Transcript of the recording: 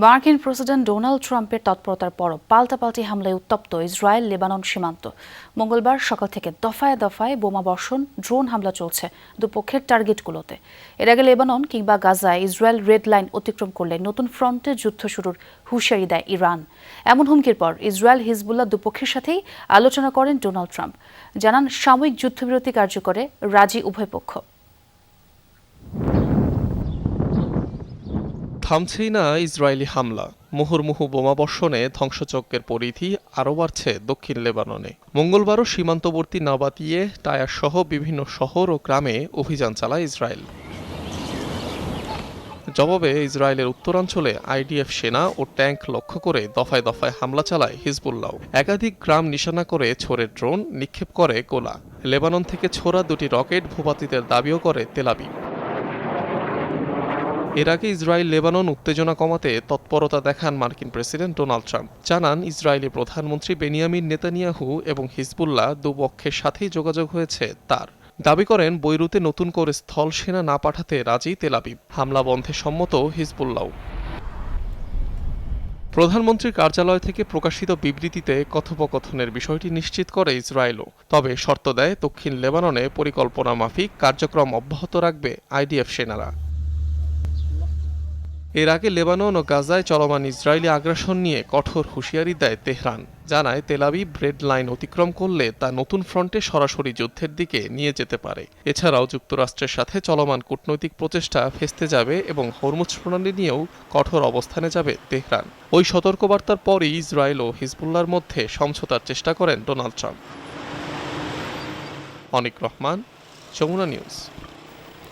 মার্কিন president Donald ট্রাম্পের তৎপরতার পরও পাল্টাপাল্টি হামলায় উত্তপ্ত ইসরায়েল লেবানন সীমান্ত। মঙ্গলবার সকাল থেকে দফায় দফায় বোমাবর্ষণ, ড্রোন হামলা চলছে দুপক্ষের টার্গেটগুলোতে। এর আগে লেবানন কিংবা গাজায় ইসরায়েল রেড লাইন অতিক্রম করলে নতুন ফ্রন্টে যুদ্ধ শুরুর হুঁশিয়ারি দেয় ইরান। এমন হুমকির পর ইসরায়েল হিজবুল্লাহ দুপক্ষের সাথেই আলোচনা করেন ডোনাল্ড ট্রাম্প। জানান সাময়িক যুদ্ধবিরতি কার্যকরে রাজি উভয় পক্ষ। থামছেই না ইসরায়েলি হামলা। মুহুর্মুহু বোমাবর্ষণে ধ্বংসযজ্ঞের পরিধি আরও বাড়ছে দক্ষিণ লেবাননে। মঙ্গলবারও সীমান্তবর্তী নাবাতিয়ে টায়ার সহ বিভিন্ন শহর ও গ্রামে অভিযান চালায় ইসরায়েল। জবাবে ইসরায়েলের উত্তরাঞ্চলে আইডিএফ সেনা ও ট্যাঙ্ক লক্ষ্য করে দফায় দফায় হামলা চালায় হিজবুল্লাহ। একাধিক গ্রাম নিশানা করে ছোড়ে ড্রোন, নিক্ষেপ করে গোলা। লেবানন থেকে ছোড়া দুটি রকেট ভূপাতিতের দাবিও করে তেল আবিব। এর আগে ইসরায়েল লেবানন উত্তেজনা কমাতে তৎপরতা দেখান মার্কিন প্রেসিডেন্ট ডোনাল্ড ট্রাম্প। জানান ইসরায়েলি প্রধানমন্ত্রী বেনিয়ামিন নেতানিয়াহু এবং হিজবুল্লাহ দুপক্ষের সাথেই যোগাযোগ হয়েছে তার। দাবি করেন বৈরুতে নতুন করে স্থল সেনা না পাঠাতে রাজি তেল আবিব। হামলা বন্ধে সম্মত হিজবুল্লাহ। প্রধানমন্ত্রীর কার্যালয় থেকে প্রকাশিত বিবৃতিতে কথোপকথনের বিষয়টি নিশ্চিত করে ইসরায়েলও। তবে শর্ত দেয় দক্ষিণ লেবাননে পরিকল্পনা মাফিক কার্যক্রম অব্যাহত রাখবে আইডিএফ সেনারা। এর আগে লেবানন ও গাজায় চলমান ইসরায়েলি আগ্রাসন নিয়ে কঠোর হুঁশিয়ারি দেয় তেহরান। জানায় তেল আবিব রেড লাইন অতিক্রম করলে তা নতুন ফ্রন্টে সরাসরি যুদ্ধের দিকে নিয়ে যেতে পারে। এছাড়াও যুক্তরাষ্ট্রের সাথে চলমান কূটনৈতিক প্রচেষ্টা ভেস্তে যাবে এবং হরমুজ প্রণালী নিয়েও কঠোর অবস্থানে যাবে তেহরান। ওই সতর্কবার্তার পরই ইসরায়েল ও হিজবুল্লাহর মধ্যে সমঝোতার চেষ্টা করেন ডোনাল্ড ট্রাম্প। অনিক রহমান, যমুনা নিউজ।